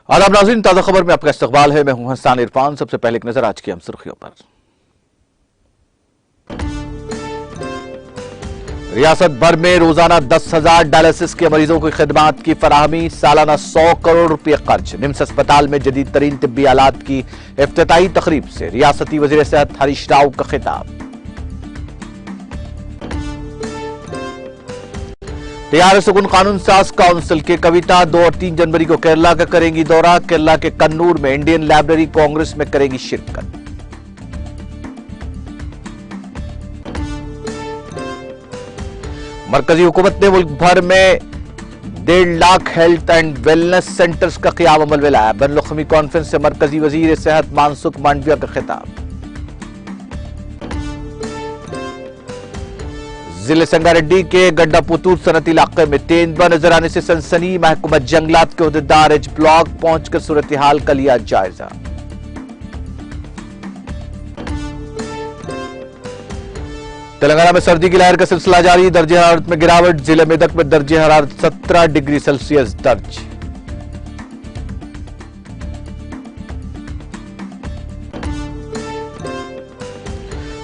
आदाब नाज़रीन, ताज़ा खबर में आपका इस्तकबाल है। मैं हूं हसन इरफान। सबसे पहले एक नजर आज की हम सुर्खियों पर। रियासत भर में रोजाना 10,000 डायलिसिस के मरीजों की खिदमात की फराहमी, सालाना 100 करोड़ रुपए खर्च। निम्स अस्पताल में जदीद तरीन तिब्बी आलात की इफ्तिताई तकरीब से रियासती वजीर सेहत हरीश राव का खिताब। टीआरएस सुकुन कानून साज काउंसिल के कविता 2 और 3 जनवरी को केरला का करेंगी दौरा। केरला के कन्नूर में इंडियन लाइब्रेरी कांग्रेस में करेगी शिरकत। मरकजी हुकूमत ने मुल्क भर में 1.5 lakh health and wellness centres का क़याम अमल में लाया। बैनुल-अक़वामी कॉन्फ्रेंस से मरकजी वजीर सेहत मानसुख मांडविया का खिताब। जिले संगारेड्डी के गड्ढापुतूर सनती इलाके में तेंदुआ नजर आने से सनसनी। महकमा जंगलात के अहदेदार एच ब्लॉक पहुंचकर सूरत हाल का लिया जायजा। तेलंगाना में सर्दी की लहर का सिलसिला जारी। दर्जे हरारत में गिरावट। जिले मेदक में दर्जे हरारत 17 डिग्री सेल्सियस दर्ज।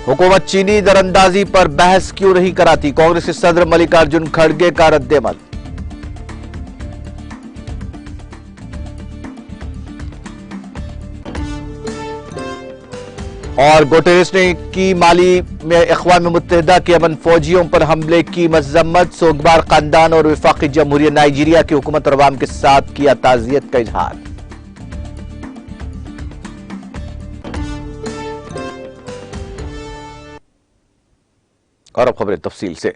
हुकूमत चीनी दरअंदाजी पर बहस क्यों नहीं कराती। कांग्रेस के सदर मल्लिकार्जुन खड़गे का रद्देमल। और गुटेरेस ने की माली में अक़वाम मुत्तहिदा के अमन फौजियों पर हमले की मजम्मत। सोगबार खानदान और वफाकी जमहूरिया नाइजीरिया की हुकूमत और अवाम के साथ किया ताज़ियत का इजहार। और अब खबरें तफसील से।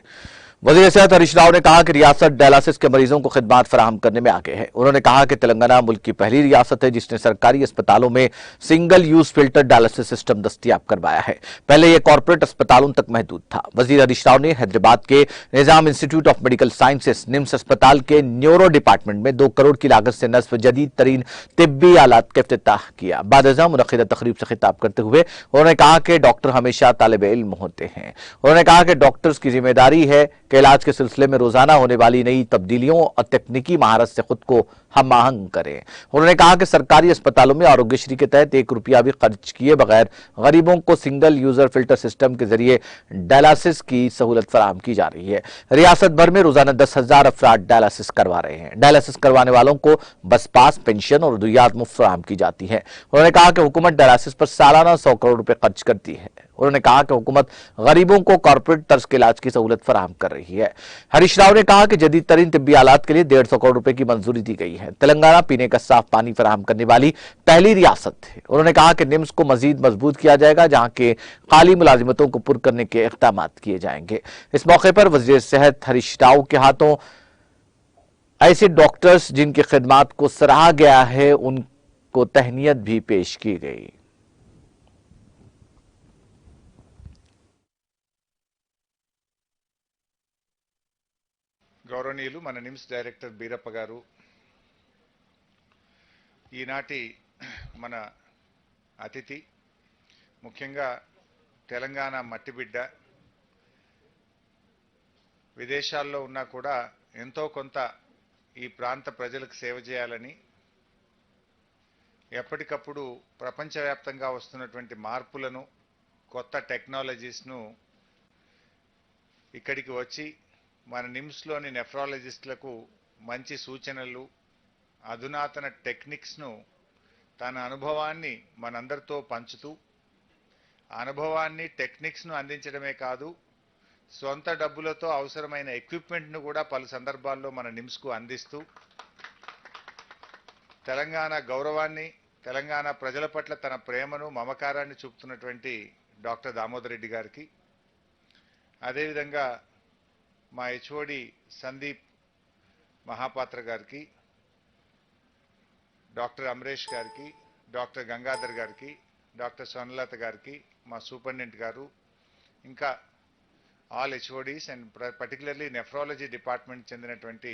वज़ीर सेहत हरीश राव ने कहा कि रियासत डायलिसिस के मरीजों को खिदमात फराहम करने में आगे है। उन्होंने कहा कि तेलंगाना मुल्क की पहली रियासत है जिसने सरकारी अस्पतालों में single use filter dialysis system दस्तयाब करवाया है। पहले यह कॉर्पोरेट अस्पतालों तक महदूद था। वज़ीर हरीश राव ने हैदराबाद के Nizam institute of medical sciences NIMS अस्पताल के न्यूरो डिपार्टमेंट में 2 करोड़ की लागत से नस्फ जदीद तरीन तिब्बी आलात का इफ्तिताह किया। बाद-ए-ज़ा मुनक़िदा तकरीब से खिताब करते हुए उन्होंने कहा कि डॉक्टर हमेशा तालिब इल्म होते हैं। उन्होंने कहा कि डॉक्टर्स की जिम्मेदारी है कि इलाज के सिलसिले में रोजाना होने वाली नई तब्दीलियों और तकनीकी महारत से खुद को हम आहंग करें। उन्होंने कहा कि सरकारी अस्पतालों में आरोग्यश्री के तहत 1 रुपया भी खर्च किए बगैर गरीबों को सिंगल यूजर फिल्टर सिस्टम के जरिए डायलिसिस की सहूलत फराहम की जा रही है। रियासत भर में रोजाना 10,000 अफराद डायलिसिस करवा रहे हैं। डायलिसिस करवाने वालों को बस पास, पेंशन और अद्वियात मुफ्त फराहम की जाती है। उन्होंने कहा कि हुकूमत डायलिसिस पर सालाना 100 करोड़ रुपए खर्च करती है। उन्होंने कहा कि हुकूमत गरीबों को कॉर्पोरेट तर्ज के इलाज की सहूलत फराहम कर रही है। हरीश राव ने कहा कि जदीद तरीन तिब्बी आलात के लिए 150 करोड़ रुपए की मंजूरी दी गई है। तेलंगाना पीने का साफ पानी फराहम करने वाली पहली रियासत है। उन्होंने कहा कि निम्स को मजीद मजबूत किया जाएगा जहां के खाली मुलाजिमतों को पुर करने के इक़दाम किए जाएंगे। इस मौके पर वज़ीर सेहत हरीश राव के हाथों ऐसे डॉक्टर्स जिनकी खिदमात को सराहा गया है उनको तहनीत भी पेश की गई। గౌరవనీయులు మన నిమ్స్ డైరెక్టర్ బీరప్ప గారు, ఈనాటి మన అతిథి, ముఖ్యంగా తెలంగాణ మట్టిబిడ్డ, విదేశాల్లో ఉన్నా కూడా ఎంతో కొంత ఈ ప్రాంత ప్రజలకు సేవ చేయాలని ఎప్పటికప్పుడు ప్రపంచవ్యాప్తంగా వస్తున్నటువంటి మార్పులను, కొత్త టెక్నాలజీస్ను ఇక్కడికి వచ్చి మన నిమ్స్లోని నెఫ్రాలజిస్టులకు మంచి సూచనలు, అధునాతన టెక్నిక్స్ను, తన అనుభవాన్ని మనందరితో పంచుతూ అనుభవాన్ని, టెక్నిక్స్ను అందించడమే కాదు, సొంత డబ్బులతో అవసరమైన ఎక్విప్మెంట్ను కూడా పలు సందర్భాల్లో మన నిమ్స్కు అందిస్తూ తెలంగాణ గౌరవాన్ని, తెలంగాణ ప్రజల పట్ల తన ప్రేమను, మమకారాన్ని చూపుతున్నటువంటి డాక్టర్ దామోదర్ రెడ్డి గారికి, అదేవిధంగా మా హెచ్ఓడి సందీప్ మహాపాత్ర గారికి, డాక్టర్ అమరేష్ గారికి, డాక్టర్ గంగాధర్ గారికి, డాక్టర్ స్వర్ణలత గారికి, మా సూపరింటెండెంట్ గారు, ఇంకా all HODs and particularly nephrology department చెందినటువంటి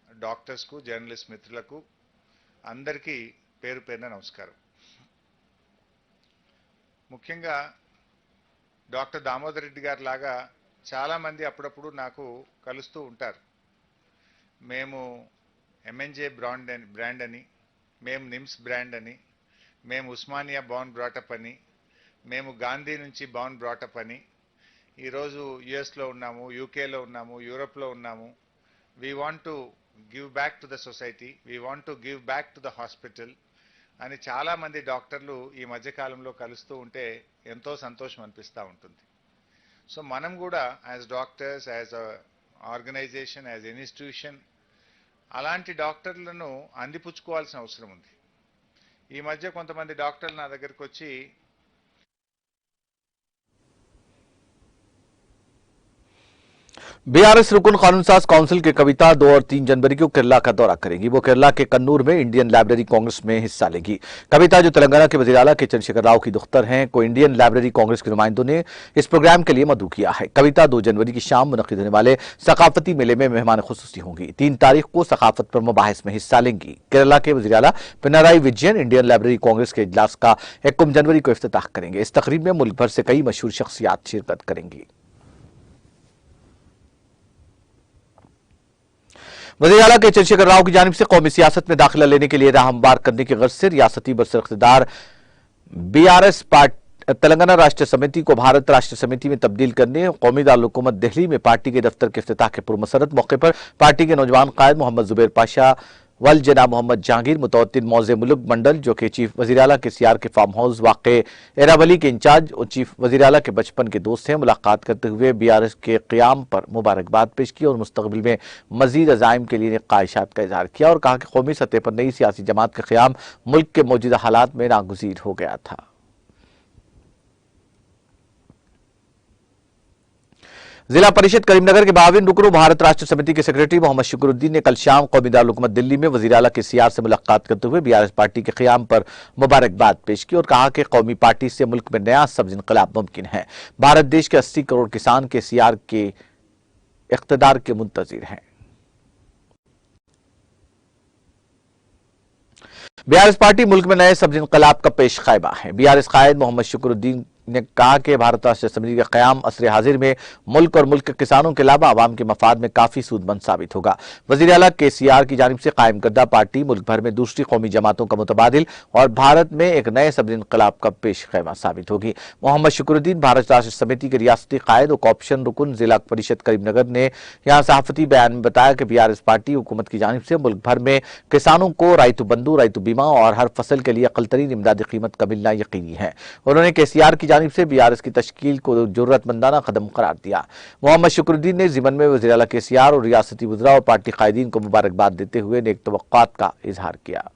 డాక్టర్స్కు, జర్నలిస్ట్ మిత్రులకు అందరికీ పేరు పేరున నమస్కారం. ముఖ్యంగా డాక్టర్ దామోదర్ రెడ్డి గారి లాగా చాలామంది అప్పుడప్పుడు నాకు కలుస్తూ ఉంటారు. మేము ఎంఎన్జే బ్రాండ్ అని, మేము నిమ్స్ బ్రాండ్ అని, మేము ఉస్మానియా బౌన్ బ్రాటప్ అని, మేము గాంధీ నుంచి బౌన్ బ్రాటప్ అని, ఈరోజు యుఎస్లో ఉన్నాము, యూకేలో ఉన్నాము, యూరోప్లో ఉన్నాము. We want to give back to the society, we want to give back to the hospital అని చాలామంది డాక్టర్లు ఈ మధ్యకాలంలో కలుస్తూ ఉంటే ఎంతో సంతోషం అనిపిస్తూ ఉంటుంది. సో మనం కూడా as doctors, as a organisation, as institution అలాంటి డాక్టర్లను అందిపుచ్చుకోవాల్సిన అవసరం ఉంది. ఈ మధ్య కొంతమంది డాక్టర్లు నా దగ్గరికి వచ్చి बीआरएस रुकन कानून साज काउंसिल की कविता 2 और 3 जनवरी को केरला का दौरा करेगी। वो केरला के कन्नूर में इंडियन लाइब्रेरी कांग्रेस में हिस्सा लेगी। कविता, जो तेलंगाना के वजीर आला के चंद्रशेखर राव की दुख्तर हैं, को इंडियन लाइब्रेरी कांग्रेस के नुमाइंदों ने इस प्रोग्राम के लिए मदऊ किया है। कविता 2 जनवरी की शाम मुनक्किद होने वाले सकाफती मेले में मेहमान खुसूसी होंगी। 3 तारीख को सकाफत पर मुबाहिस में हिस्सा लेंगी। केरला के वजीर आला पिनराई विजयन इंडियन लाइब्रेरी कांग्रेस के इजलास का 1 जनवरी को इफ्तिताह करेंगे। इस तकरीब में मुल्क भर से कई मशहूर शख्सियात शिरकत करेंगी। वज़ीर आला के चंद्रशेखर राव की जानिब से कौमी सियासत में दाखिला लेने के लिए राह हमवार करने की गर्ज से रियासती बरसर इख्तिदार बीआरएस पार्टी तेलंगाना राष्ट्र समिति को भारत राष्ट्र समिति में तब्दील करने कौमी दारुल-हुकूमत दिल्ली में पार्टी के दफ्तर के इफ्तिताह के पुरमसरत मौके पर पार्टी के नौजवान कायद मोहम्मद जुबैर पाशा वल जनाब मोहम्मद जहांगीर मुतवत्तिन मौजे मुल्क मंडल, जो कि चीफ वज़ीर आला के सीआर के फार्म हाउस वाक़े एरावली के इंचार्ज और चीफ वज़ीर आला के बचपन के दोस्त हैं, मुलाकात करते हुए बीआरएस के क़याम पर मुबारकबाद पेश की और मुस्तक़बिल में मज़ीद अज़ाइम के लिए ख्वाहिशात का इज़हार किया और कहा कि कौमी सतह पर नई सियासी जमात का क़याम मुल्क के मौजूदा हालात में नागुज़ीर हो गया था। जिला परिषद करीमनगर के 52 रुकनों भारत राष्ट्र समिति के सेक्रेटरी मोहम्मद शुक्रुद्दीन ने कल शाम कौमी दारुल-हुकूमत दिल्ली में वज़ीर आला के सीआर से मुलाकात करते हुए बीआरएस पार्टी के क़याम पर मुबारकबाद पेश की और कहा कि कौमी पार्टी से मुल्क में नया सब्ज़ इनक़लाब मुमकिन है। भारत देश के 80 करोड़ किसान के सीआर के इक़्तिदार के मुंतज़िर हैं। बीआरएस पार्टी मुल्क में नए सब्ज़ इनक़लाब का पेश ख़ैबा है। बीआरएस कायद मोहम्मद शुक्रुद्दीन ने कहा कि भारत राष्ट्र समिति का क़याम असर हाजिर में मुल्क और मुल्क के किसानों के अलावा आवाम के मफाद में काफी सूदमंद साबित होगा। वज़ीर आला के सीआर की जानिब से कायम करदा पार्टी मुल्क भर में दूसरी कौमी जमातों का मुतबादिल और भारत में एक नए सब्ज़ इनक़लाब का पेश ख़ैमा साबित होगी। मोहम्मद शुक्रुद्दीन भारत राष्ट्र समिति के रियासती कायद और कॉप्शन रुकन जिला परिषद करीमनगर ने यहाँ सहाफ़ती बयान में बताया कि बीआरएस पार्टी हुकूमत की जानिब से मुल्क भर में किसानों को राइतु बंधु, राइतु बीमा और हर फसल के लिए अक़लतरीन इमदादी कीमत का मिलना यकीनी है। उन्होंने केसीआर की जानिब से बीआरएस की तश्कील को जरूरतमंदाना कदम करार दिया। मोहम्मद शुक्रुद्दीन ने ज़िमन में वज़ीर आला के सीआर और रियासती वज़रा और पार्टी कायदीन को मुबारकबाद देते हुए नेक तवक्कुआत का इजहार किया।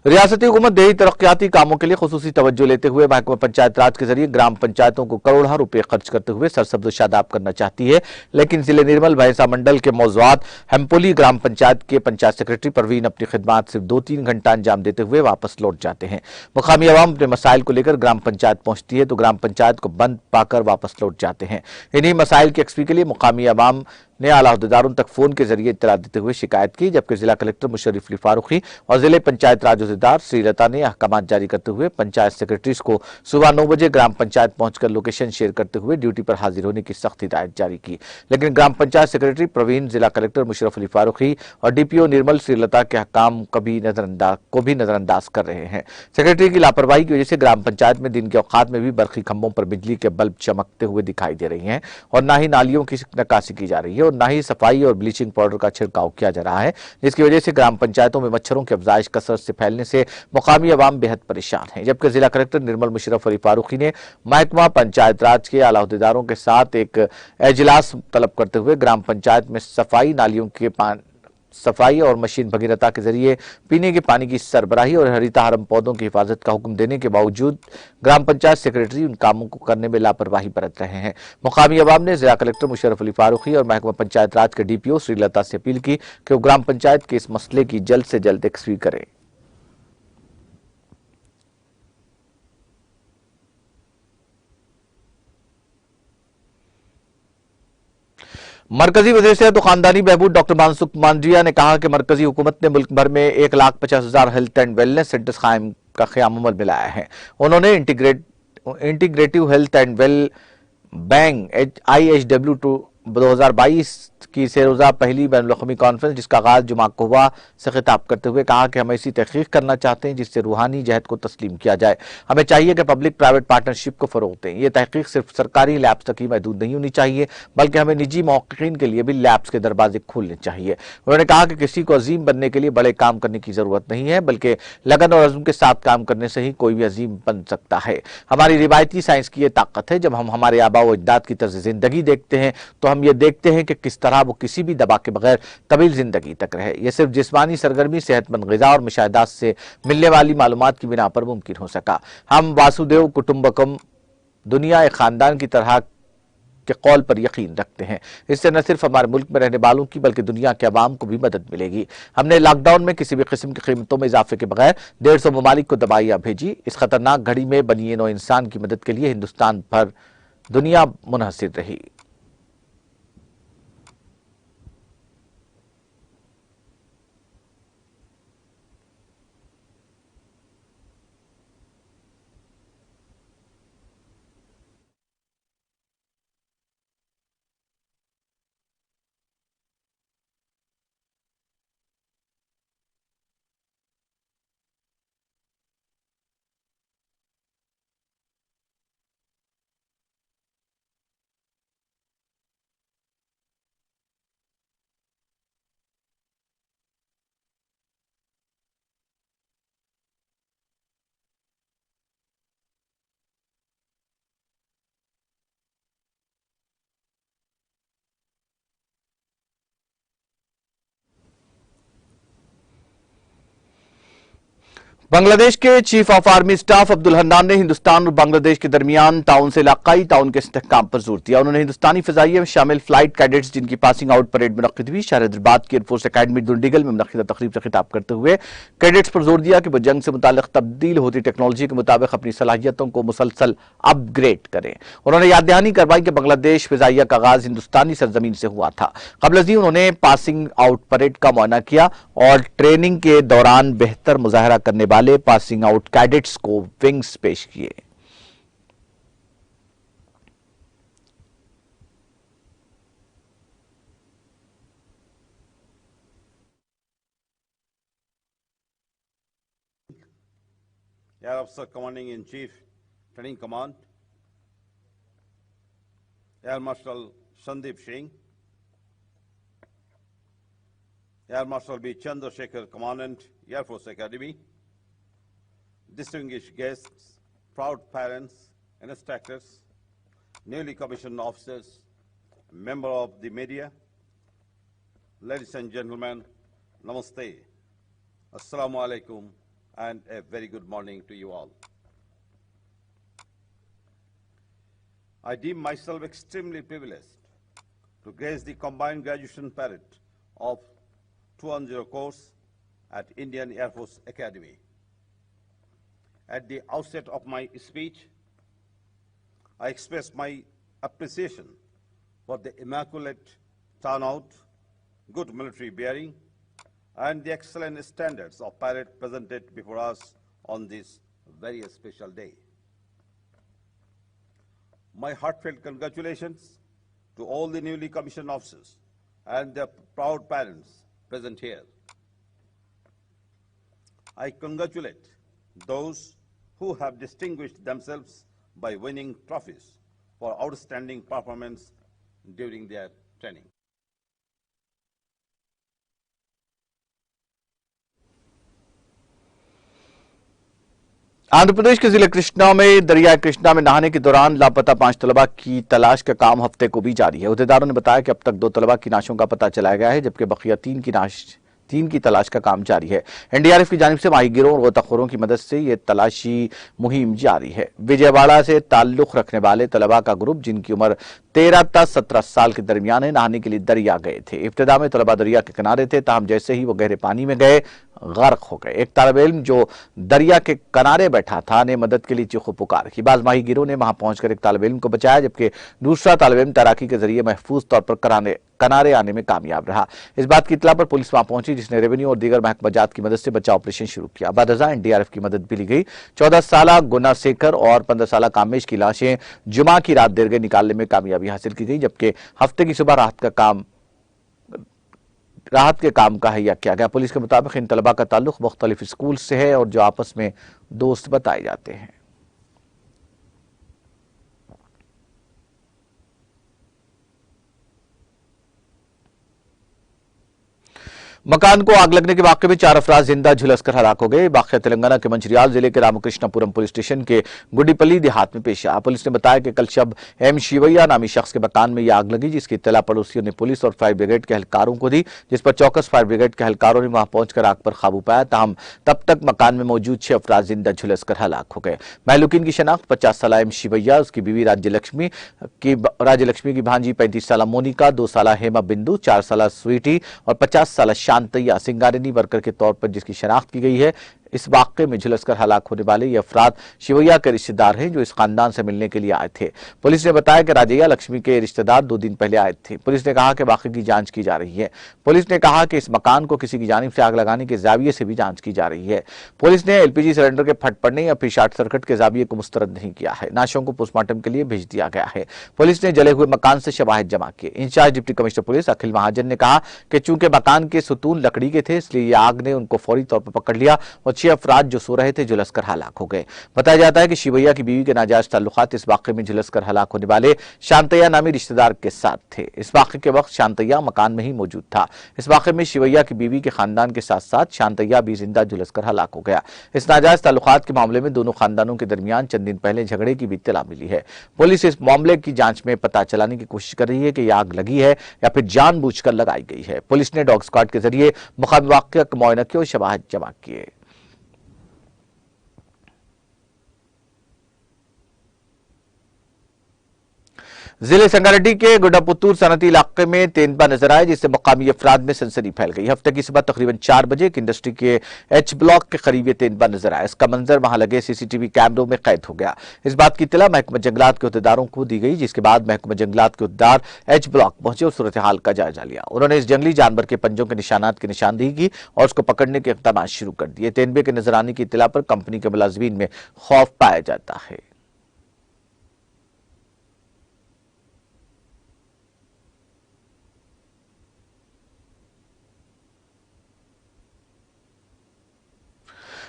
रियासती हुकूमत देही तरक्याती कामों के लिए खुसूसी तवज्जो लेते हुए महकमा पंचायत राज के जरिए ग्राम पंचायतों को करोड़ों रुपए खर्च करते हुए सरसब्ज़ व शादाब करना चाहती है, लेकिन जिले निर्मल भैंसा मंडल के मौज़ूआत हेम्पोली ग्राम पंचायत के पंचायत सेक्रेटरी परवीन अपनी खिदमात सिर्फ 2-3 घंटा अंजाम देते हुए वापस लौट जाते हैं। मुकामी अवाम अपने मसाइल को लेकर ग्राम पंचायत पहुंचती है तो ग्राम पंचायत को बंद पाकर वापस लौट जाते हैं। इन्हीं मसाइल की एक्सपी के लिए मुकामी अवाम ने आला अहदेदारों तक फोन के जरिए इत्तला देते हुए शिकायत की, जबकि जिला कलेक्टर मुशर्रिफ अली फारूकी और जिले पंचायत राज अहदेदार श्रीलता ने अहकामात जारी करते हुए पंचायत सेक्रेटरीज को सुबह 9 बजे ग्राम पंचायत पहुंचकर लोकेशन शेयर करते हुए ड्यूटी पर हाजिर होने की सख्त हिदायत जारी की। लेकिन ग्राम पंचायत सेक्रेटरी प्रवीण, जिला कलेक्टर मुशर्रिफ अली फारूकी और डीपीओ निर्मल श्रीलता के अहकाम को भी नजरअंदाज कर रहे हैं। सेक्रेटरी की लापरवाही की वजह से ग्राम पंचायत में दिन के औकात में भी बरखी खंभों पर बिजली के बल्ब चमकते हुए दिखाई दे रही हैं और न ही नालियों की नक्काशी की जा रही है और न ही सफाई और ब्लीचिंग पाउडर का छिड़काव किया जा रहा है, जिसकी वजह से ग्राम पंचायतों में मच्छरों की अफजाइश कसरत से फैलने से मुकामी अवाम बेहद परेशान है। जबकि जिला कलेक्टर निर्मल मुशर्रिफ अली फारूकी ने महकमा पंचायत राज के आला अहदेदारों के साथ एक इजलास तलब करते हुए ग्राम पंचायत में सफाई, नालियों के सफाई और मशीन भगीरथा के जरिए पीने के पानी की सरबराही और हरिता हरम पौधों की हिफाजत का हुक्म देने के बावजूद ग्राम पंचायत सेक्रेटरी उन कामों को करने में लापरवाही बरत रहे हैं। मुकामी अवाम ने जिला कलेक्टर मुशर्रिफ अली फारूकी और महकमा पंचायत राज के डीपीओ श्रीलता से अपील की कि वो ग्राम पंचायत के इस मसले की जल्द से जल्द एक्सपी करें। मरकजी वज़ीर सेहत और खानदानी बहबूद डॉक्टर मानसुख मांडविया ने कहा कि मरकजी हुकूमत ने मुल्क भर में 1,50,000 हेल्थ एंड वेलनेस सेंटर्स कायम अमल में लाया है। उन्होंने integrative health and well bang IHW 2022 की सेरोजा पहली बैनुल-अक़वामी कॉन्फ्रेंस जिसका आगाज जुमा को हुआ से खिताब करते हुए कहा कि हम ऐसी तहकीक करना चाहते हैं जिससे रूहानी जहद को तस्लीम किया जाए। हमें चाहिए कि पब्लिक प्राइवेट पार्टनरशिप को फरोग दें। ये तहकीक सिर्फ सरकारी लैब्स तक ही महदूद नहीं होनी चाहिए बल्कि हमें निजी मौक़िन के लिए भी लैब्स के दरवाजे खोलने चाहिए। उन्होंने कहा कि किसी को अजीम बनने के लिए बड़े काम करने की जरूरत नहीं है बल्कि लगन और अज़्म के साथ काम करने से ही कोई भी अजीम बन सकता है। हमारी रिवायती साइंस की ये ताकत है। जब हम हमारे आबा व अजदाद की तर्ज जिंदगी देखते हैं तो हम ये देखते हैं कि किस तरह वो किसी भी दबा के बगैर तवील जिंदगी तक रहे। यह सिर्फ जिस्मानी सरगर्मी, सेहतमंद ग़िज़ा और मुशाहिदात से मिलने वाली मालूमात की बिना पर मुमकिन हो सका। हम वासुदेव कुटुंबकम, दुनिया एक खानदान की तरह के कौल पर यकीन रखते हैं। इससे न सिर्फ हमारे मुल्क में रहने वालों की बल्कि दुनिया के अवाम को भी मदद मिलेगी। हमने लॉकडाउन में किसी भी किस्म की कीमतों में इजाफे के बगैर 150 ममालिक को दवाइयां भेजी। इस खतरनाक घड़ी में बनी नौ इंसान की मदद के लिए हिंदुस्तान पर दुनिया मुनहसिर रही। बांग्लादेश के chief of army staff Abdul Hannan ने हिंदुस्तान और बांग्लादेश के दरमियान ताउन से इलाकाई ताउन के इस्तेहकाम पर जोर दिया। उन्होंने हिंदुस्तानी फिजाइये में शामिल फ्लाइट कैडेट्स जिनकी पासिंग आउट परेड मुनक्किद हुई शहर हैदराबाद की एयरफोर्स अकेडमी दुंडीगल में मुनक्किदा तकरीब से खिताब करते हुए कैडेट्स पर जोर दिया कि वो जंग से मुताल्लिक तब्दील होती टेक्नोलॉजी के मुताबिक अपनी सलाहियतों को मुसलसल अपग्रेड करें। उन्होंने याद दहानी करवाई कि बांग्लादेश फिजाइया का आगाज हिंदुस्तानी सरजमीन से हुआ था। कबल अज़ीं उन्होंने पासिंग आउट परेड का मुआयना किया और ट्रेनिंग के दौरान बेहतर मुजाहरा करने वाले पासिंग आउट कैडेट्स को विंग्स पेश किए। Air Officer Commanding in Chief, Training Command, Air Marshal Sandeep Singh, Air Marshal B. Chandrasekhar, Commandant, Air Force Academy, distinguished guests, proud parents, instructors, newly commissioned officers, member of the media, ladies and gentlemen, namaste, assalamu alaikum, and a very good morning to you all. I deem myself extremely privileged to grace the combined graduation parade of 210 course at Indian Air Force Academy. At the outset of my speech, I express my appreciation for the immaculate turnout, good military bearing, and the excellent standards of parade presented before us on this very special day. My heartfelt congratulations to all the newly commissioned officers and their proud parents present here. I congratulate those who have distinguished themselves by winning trophies for outstanding performance during their training. Andhra Pradesh के जिले कृष्णा में दरिया कृष्णा में नहाने के दौरान लापता 5 तलबा की तलाश का काम हफ्ते को भी जारी है। अहदेदारों ने बताया कि अब तक 2 तलबा की नाशों का पता चलाया गया है जबकि बकिया 3 की तलाश का काम जारी है। एनडीआरएफ की जानिब से माहीगिरों और गोताखोरों की मदद से यह तलाशी मुहिम जारी है। विजयवाड़ा से ताल्लुक रखने वाले तलबा का ग्रुप जिनकी उम्र 13 से 17 साल के दरमियान है नहाने के लिए दरिया गए थे। इब्तिदा में तलबा दरिया के किनारे थे, ताहम जैसे ही वो गहरे पानी में गए गर्क हो गए। एक तालिब इल्म जो दरिया के किनारे बैठा था ने मदद के लिए चीखो पुकार की। बाज माहीगिरों ने वहां पहुंचकर एक तालिब इल्म को बचाया जबकि दूसरा तालिब इल्म तैराकी के जरिए महफूज तौर पर किनारे आने में कामयाब रहा। इस बात की इत्तला पर पुलिस वहां पहुंची, जिसने रेवेन्यू और दीगर महकमा जात की मदद से बचाव ऑपरेशन शुरू किया। बाद एनडीआरएफ की मदद भी ली गई। 14 साल गुना शेखर और 15 साल कामेश की लाशें जुमा की रात देर गए निकालने में कामयाबी हासिल की गई, जबकि हफ्ते की सुबह राहत के काम का हैया किया गया। पुलिस के मुताबिक इन तलबा का ताल्लुक मुख्तलिफ स्कूल से है और जो आपस में दोस्त बताए जाते हैं। मकान को आग लगने के वाकये में 4 अफराद जिंदा झुलसकर हलाक हो गए। वाकया तेलंगाना के मंचिरियाल जिले के रामकृष्णपुरम पुलिस स्टेशन के गुड्डीपल्ली देहात में पेश आया। पुलिस ने बताया कि कल शब एम शिवैया नामी शख्स के मकान में यह आग लगी, जिसकी इत्तला पड़ोसियों ने पुलिस और फायर ब्रिगेड के एहलकारों को दी, जिस पर चौकस फायर ब्रिगेड के एहलकारों ने वहां पहुंचकर आग पर काबू पाया। ताहम तब तक मकान में मौजूद 6 अफराद जिंदा झुलसकर हलाक हो गए। महलूकिन की शनाख्त 50 साल एम शिवैया, उसकी बीवी राज्यलक्ष्मी की भांजी 35 साल मोनिका, 2 साल हेमा बिंदु, 4 साल स्वीटी और 50 साल शांतैया सिंगारिनी वर्कर के तौर पर जिसकी शनाख्त की गई है। इस वाकये में झुलसकर हलाक होने वाले ये अफराद शिवैया के रिश्तेदार हैं, जो इस खानदान से मिलने के लिए आए थे। पुलिस ने बताया कि राजैया लक्ष्मी के रिश्तेदार 2 दिन पहले आए थे। पुलिस ने कहा कि वाकये की जांच की जा रही है। पुलिस ने कहा कि इस मकान को किसी की जानिब से आग लगाने के जाविये से भी जांच की जा रही है। पुलिस ने एलपीजी सिलेंडर के फट पड़ने या फिर शॉर्ट सर्किट के जाविये को मुस्तरद नहीं किया है। नाशों को पोस्टमार्टम के लिए भेज दिया गया है। पुलिस ने जले हुए मकान से शवाहिद जमा किए। इंचार्ज डिप्टी कमिश्नर पुलिस अखिल महाजन ने कहा कि चूंकि मकान के सुतून लकड़ी के थे, इसलिए यह आग ने उनको फौरी तौर पर पकड़ लिया और 6 अफराद जो सो रहे थे झुलसकर हलाक हो गए। बताया जाता है कि शिवैया की बीवी के नाजायज ताल्लुकात इस वाकये में झुलसकर हलाक होने वाले शांतैया नामी रिश्तेदार के साथ थे। इस वाकये के वक्त शांतैया मकान में ही मौजूद था। इस वाकये में शिवैया की बीवी के खानदान के साथ साथ शांतैया भी जिंदा झुलसकर हलाक हो गया। इस नाजायज ताल्लुकात के मामले में दोनों खानदानों के दरमियान चंद दिन पहले झगड़े की भी इत्तला मिली है। पुलिस इस मामले की जांच में पता चलाने की कोशिश कर रही है कि यह आग लगी है या फिर जानबूझकर लगाई गई है। पुलिस ने डॉग स्क्वाड के जरिए मुकामी वाकया का मुआयना किया और शवाहिद जमा किए। जिले संगारेड्डी के गुड्डापुत्तूर सनती इलाके में तेंदुआ नजर आया, जिससे मुकामी अफराद में सनसनी फैल गई। हफ्ते की सुबह तकरीबन 4 बजे एक इंडस्ट्री के एच ब्लॉक के करीब ये तेंदुआ नजर आया। इसका मंजर वहां लगे सीसीटीवी कैमरों में कैद हो गया। इस बात की इत्तला महकमा जंगलात के अहदेदारों को दी गई, जिसके बाद महकमा जंगलात के अहदेदार एच ब्लॉक पहुंचे और सूरत हाल का जायजा लिया। उन्होंने इस जंगली जानवर के पंजों के निशानात की निशानदेही की और उसको पकड़ने के इक़दाम शुरू कर दिए। तेंदुए के नजर आने की इत्तला पर कंपनी के मुलाजिमीन में खौफ पाया जाता है।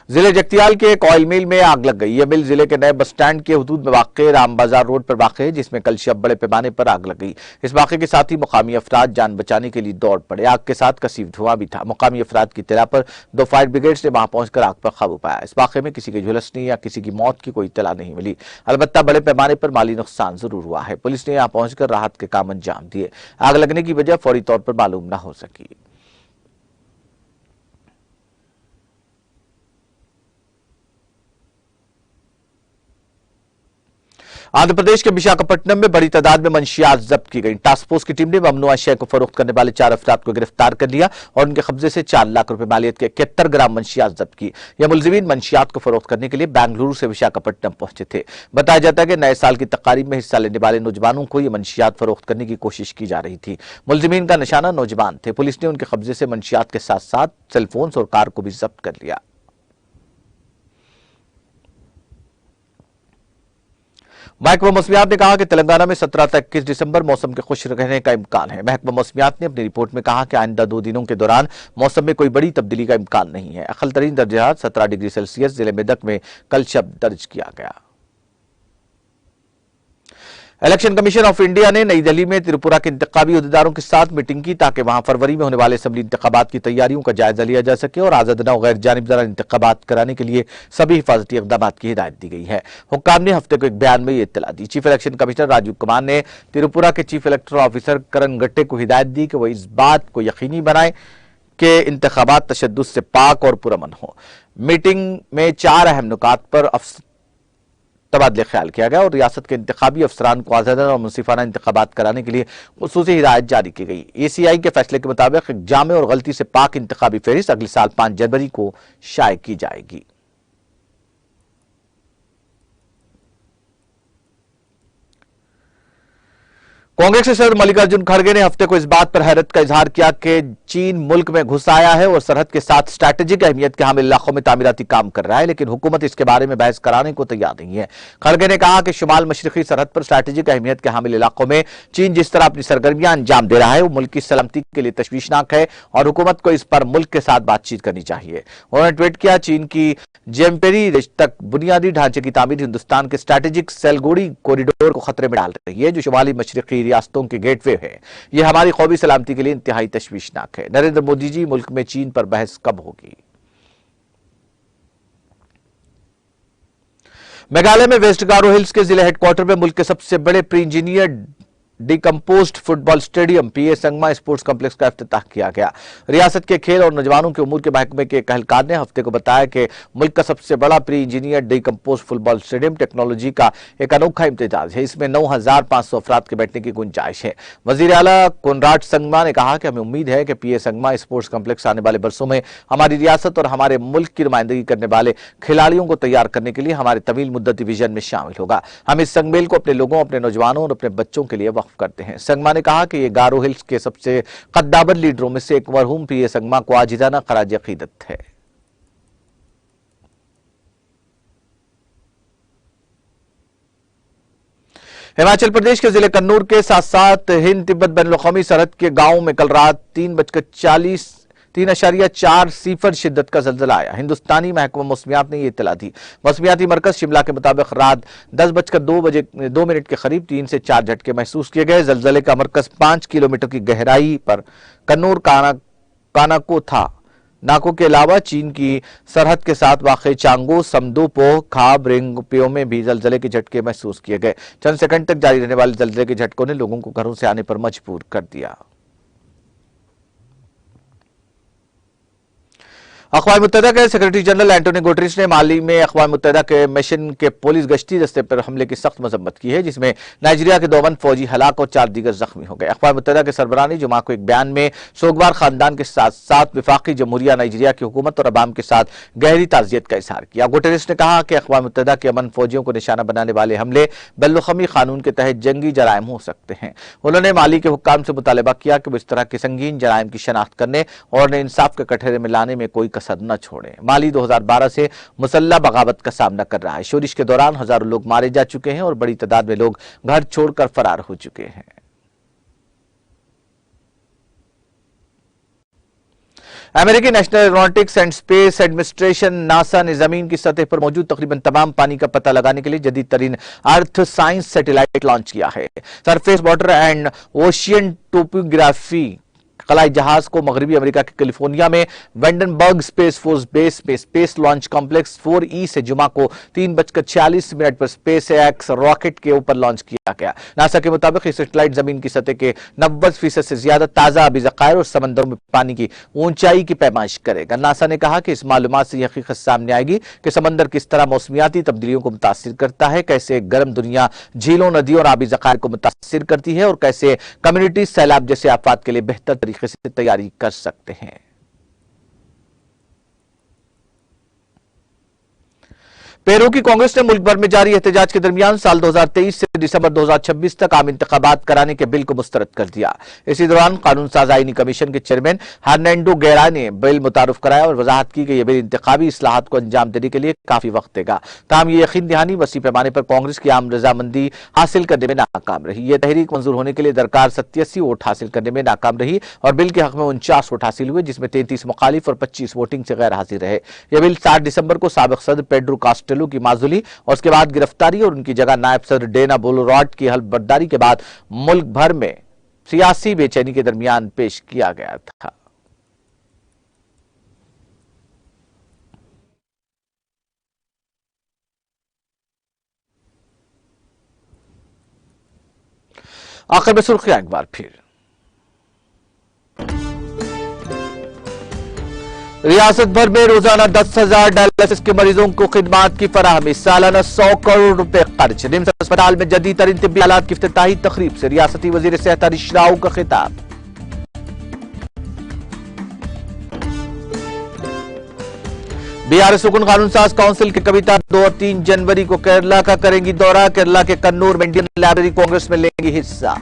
जिले जगतियाल के एक ऑयल मिल में आग लग गई। यह मिल जिले के नए बस स्टैंड के हुदूद में वाक़ राम बाजार रोड पर वाक़ है, जिसमें कल शब बड़े पैमाने पर आग लग गई। इस वाक़े के साथ ही मुकामी अफराद जान बचाने के लिए दौड़ पड़े। आग के साथ कसीफ धुआं भी था। मुकामी अफराद की इत्तला पर 2 फायर ब्रिगेड्स ने वहां पहुंचकर आग पर काबू पाया। इस वाक़े में किसी के झुलसने या किसी की मौत की कोई इत्तला नहीं मिली। अलबत्ता बड़े पैमाने पर माली नुकसान जरूर हुआ है। पुलिस ने यहां पहुंचकर राहत के काम अंजाम दिए। आग लगने की वजह फौरी तौर पर मालूम न हो सकी। आंध्र प्रदेश के विशाखापट्टनम में बड़ी तादाद में मंशियात जब्त की गई। टास्क फोर्स की टीम ने ममनुआ शय को फरोख्त करने वाले 4 अफराद को गिरफ्तार कर लिया और उनके कब्जे से 4 लाख रुपए मालियत के 71 ग्राम मंशियात जब्त की। यह मुलजिमीन मंशियात को फरोख्त करने के लिए बेंगलुरु से विशाखापट्टनम पहुंचे थे। बताया जाता है कि नए साल की तकारीब में हिस्सा लेने वाले नौजवानों को यह मंशियात फरोख्त करने की कोशिश की जा रही थी। मुलजिमीन का निशाना नौजवान थे। पुलिस ने उनके कब्जे से मंशियात के साथ साथ सेलफोन्स और कार को भी जब्त कर लिया। महकमा मौसमियात ने कहा कि तेलंगाना में 17 से 21 दिसंबर मौसम के खुश रहने का इम्कान है। महकमा मौसमियात ने अपनी रिपोर्ट में कहा कि आइंदा 2 दिनों के दौरान मौसम में कोई बड़ी तब्दीली का इम्कान नहीं है। अकल तरीन दर्जा 17 डिग्री सेल्सियस जिले मेदक में कल शब दर्ज किया गया। इलेक्शन कमीशन ऑफ इंडिया ने नई दिल्ली में त्रिपुरा के इंतखाबी अहदेदारों के साथ मीटिंग की, ताकि वहां फरवरी में होने वाले असेंबली इंतखाबात की तैयारियों का जायजा लिया जा सके और आजादना और गैर जानिबदाराना इंतखाबात कराने के लिए सभी हिफाजती इकदाम की हिदायत दी गई है। हुक्काम ने हफ्ते को एक बयान में यह इत्तला दी। Chief election commissioner Rajiv Kumar ने त्रिपुरा के चीफ इलेक्टोरल ऑफिसर करण गट्टे को हिदायत दी कि वह इस बात को यकीनी बनाए कि इंतखाबात तशद्दुद से पाक और पुरअमन हो। मीटिंग में 4 अहम नुकात पर तबादले ख्याल किया गया और रियासत के इंतखाबी अफसरान को आजादाना और मुंसिफाना इंतखाबात कराने के लिए खुसूसी हिदायत जारी की गई। ACI के फैसले के मुताबिक एक जामे और गलती से पाक इंतखाबी फहरिस्त अगले साल 5 जनवरी को शाये की जाएगी। कांग्रेस के सदस्य मल्लिकार्जुन खड़गे ने हफ्ते को इस बात पर हैरत का इजहार किया कि चीन मुल्क में घुस आया है और सरहद के साथ स्ट्रैटेजिक अहमियत के हामिल इलाकों में तामीराती काम कर रहा है, लेकिन हुकूमत इसके बारे में बहस कराने को तैयार नहीं है। खड़गे ने कहा कि शुमाल मशरकी सरहद पर स्ट्रैटेजिक अहमियत के हामिल इलाकों में चीन जिस तरह अपनी सरगर्मियां अंजाम दे रहा है वो मुल्क की सलामती के लिए तशवीशनाक है और हुकूमत को इस पर मुल्क के साथ बातचीत करनी चाहिए। उन्होंने ट्वीट किया, चीन की जेम्पेरी तक बुनियादी ढांचे की तामीर हिंदुस्तान के स्ट्रैटेजिक सेलगोड़ी कॉरिडोर को खतरे में डाल रही है, जो शुमाली मशरकी रियासतों के गेटवे है। यह हमारी कौमी सलामती के लिए इंतहाई तशवीशनाक है। नरेंद्र मोदी जी, मुल्क में चीन पर बहस कब होगी? मेघालय में वेस्ट गारो हिल्स के जिले हेडक्वार्टर में मुल्क के सबसे बड़े pre engineer decomposed football stadium PA Sangma sports complex का इफ्तिताह किया गया। रियासत के खेल और नौजवानों के उमूर के महकमे के एक अहलकार ने हफ्ते को बताया कि मुल्क का सबसे बड़ा pre engineer decomposed football stadium technology का एक अनोखा इम्तिजाज है। इसमें 9,500 अफराद के बैठने की गुंजाइश है। वजीर आला कोनराड संगमा ने कहा कि हमें उम्मीद है कि पीए संगमा स्पोर्ट्स कॉम्प्लेक्स आने वाले बरसों में हमारी रियासत और हमारे मुल्क की नुमाइंदगी करने वाले खिलाड़ियों को तैयार करने के लिए हमारे तवील मुद्दती विजन में शामिल होगा। हम इस संगमेल को अपने लोगों, अपने नौजवानों और अपने बच्चों के लिए वक्फ करते हैं। संगमा ने कहा कि यह गारो हिल्स के सबसे कद्दावर लीडरों में से एक मरहूम पीए संगमा को आजिजाना खराज अकीदत है। हिमाचल प्रदेश के जिले कन्नूर के साथ साथ हिंद तिब्बत बैनुल-अक़वामी सरहद के गांव में कल रात 3.4 सीफर शिद्दत का जल्जला आया। हिंदुस्तानी महकमा मौसमियात ने यह इत्तला दी। मौसमियाती मरकज शिमला के मुताबिक रात 10:02 के करीब 3 से 4 झटके महसूस किए गए। जल्जले का मरकज 5 किलोमीटर की गहराई पर कन्नूर कानाको था। नाको के अलावा चीन की सरहद के साथ वाक़े चांगो, समदो, पोह, खाब, रिंगपियो में भी जल्जले के झटके महसूस किए गए। चंद सेकंड तक जारी रहने वाले जल्जले के झटकों ने लोगों को घरों से आने पर मजबूर कर दिया। अक़वाम मुत्तहिदा के सेक्रेटरी जनरल एंटोनियो गुटेरेस ने माली में अक़वाम मुत्तहिदा के मिशन के पुलिस गश्ती दस्ते पर हमले की सख्त मजम्मत की है, जिसमें नाइजीरिया के 2 फौजी हलाक और 4 दीगर जख्मी हो गए। अक़वाम मुत्तहिदा के सरबराह ने जुमा को एक बयान में सोगवार खानदान के साथ साथ विफाकी जमहूरिया नाइजीरिया की हुकूमत और अवाम के साथ गहरी ताज़ियत का इज़हार किया। गुटेरेस ने कहा कि अक़वाम मुत्तहिदा के अमन फौजियों को निशाना बनाने वाले हमले बैनुल-अक़वामी कानून के तहत जंगी जराइम हो सकते हैं। उन्होंने माली के हुक्काम से मुतालबा किया कि वो इस तरह के संगीन जराइम की शनाख्त करने और इंसाफ के कटहरे में लाने में कोई कसर न छोड़ें। माली 2012 से मुसल्लह बगावत का सामना कर रहा है। शोरिश के दौरान हजारों लोग मारे जा चुके हैं और बड़ी तादाद में लोग घर छोड़कर फरार हो चुके हैं। अमेरिकी national aeronautics and space administration NASA ने जमीन की सतह पर मौजूद तकरीबन तमाम पानी का पता लगाने के लिए जदीद तरीन अर्थ साइंस सैटेलाइट लॉन्च किया है। Surface water and ocean topography खलाई जहाज को मगरबी अमेरिका के कैलिफोर्निया में वेंडनबर्ग स्पेस फोर्स बेस में स्पेस लॉन्च कॉम्प्लेक्स 4E से जुमा को 3:46 पर स्पेस एक्स रॉकेट के ऊपर लॉन्च किया गया। नासा के मुताबिक ये सैटेलाइट जमीन की सतह के 90% से ज्यादा ताजा आबी ज़खायर और समंदरों में पानी की ऊंचाई की पैमाइश करेगा। नासा ने कहा कि इस मालूमात से यह हकीकत सामने आएगी कि समंदर किस तरह मौसमियाती तब्दीलियों को मुतासिर करता है, कैसे गर्म दुनिया झीलों, नदियों और आबी ज़खायर को मुतासिर करती है और कैसे कम्युनिटी सैलाब जैसे आफात के लिए बेहतर तरीके से तैयारी कर सकते हैं। पेरू की कांग्रेस ने मुल्क भर में जारी एहतजाज के दरमियान साल 2023 से दिसंबर 2026 तक आम इंतखाबात कराने के बिल को मुस्तरद कर दिया। इसी दौरान कानून साज आईनी कमीशन के चेयरमैन हर्नैंडो गेरा ने बिल मुतारुफ कराया और वजाहत की कि यह बिल इंतखाबी इस्लाहात को अंजाम देने के लिए काफी वक्त देगा। ताहम यह यकीन दहानी वसी पैमाने पर कांग्रेस की आम रजामंदी हासिल करने में नाकाम रही। यह तहरीक मंजूर होने के लिए दरकार 87 वोट हासिल करने में नाकाम रही और बिल के हक में 49 वोट हासिल हुए, जिसमें 33 मुखालिफ और 25 वोटिंग से गैर हाजिर रहे। यह बिल 7 दिसंबर को साबिक सदर पेड्रो कास्टेलो की माजुली और उसके बाद गिरफ्तारी और उनकी जगह नायब सदर डेना बोलोराट की हल्फबर्दारी के बाद मुल्क भर में सियासी बेचैनी के दरमियान पेश किया गया था। आखिर में सुर्खियां एक बार फिर। रियासत भर में रोजाना 10,000 डायलिसिस के मरीजों को खिदमात की फराहमी, सालाना 100 करोड़ रुपए खर्च। निम्स अस्पताल में जदीद तरीन तिब्बी आलात की इफ्तिताही तकरीब से रियासती वजीर सेहत हरीश राव का खिताब। बीआरएस रुकन कानून साज काउंसिल की कविता 2 और 3 जनवरी को केरला का करेंगी दौरा। केरला के कन्नूर में इंडियन लाइब्रेरी कांग्रेस में लेंगी हिस्सा।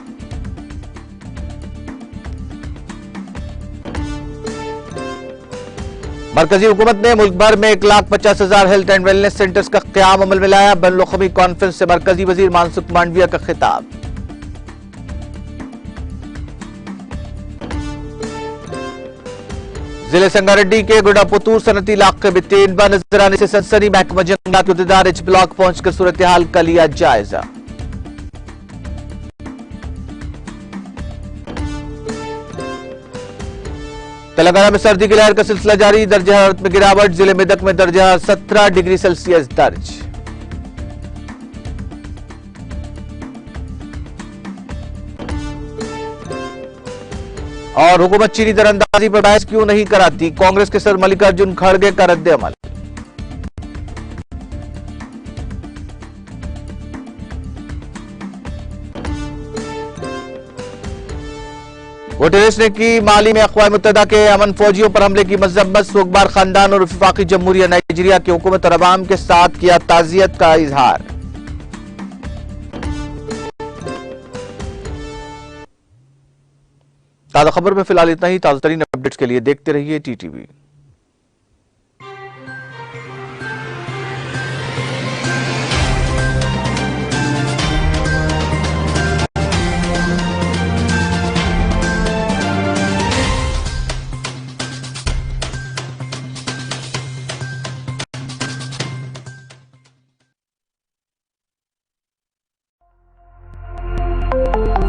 मरकजी हुकूमत ने मुल्क भर में 1,50,000 हेल्थ एंड वेलनेस सेंटर्स का क़याम अमल में लाया। बैनुल-अक़वामी कॉन्फ्रेंस से मरकजी वजीर मनसुख मांडविया का खिताब। जिले संगारेड्डी के गुडापुतूर सनती इलाके में तेंदुआ नजर आने से सनसनी। महकमा जंगलात के उहदेदार एच ब्लॉक पहुंचकर सूरत हाल का लिया जायजा। तेलंगाना में सर्दी की लहर का सिलसिला जारी। दर्जा हरारत में गिरावट। जिले मेदक में दर्जा 17 डिग्री सेल्सियस दर्ज। और हुकूमत चीनी दरअंदाजी पर बहस क्यों नहीं कराती, कांग्रेस के सर मल्लिकार्जुन खड़गे का रद्द अमल। गुटेरेस ने की माली में अक़वाम मुत्तहिदा के अमन फौजियों पर हमले की मज़म्मत। सोगबार खानदान और वफाकी जमहूरिया नाइजीरिया की हुकूमत और अवाम के साथ किया ताज़ियत का इजहार। ताज़ा खबर में फिलहाल इतना ही। ताज़ा तरीन अपडेट्स के लिए देखते रहिए TTV।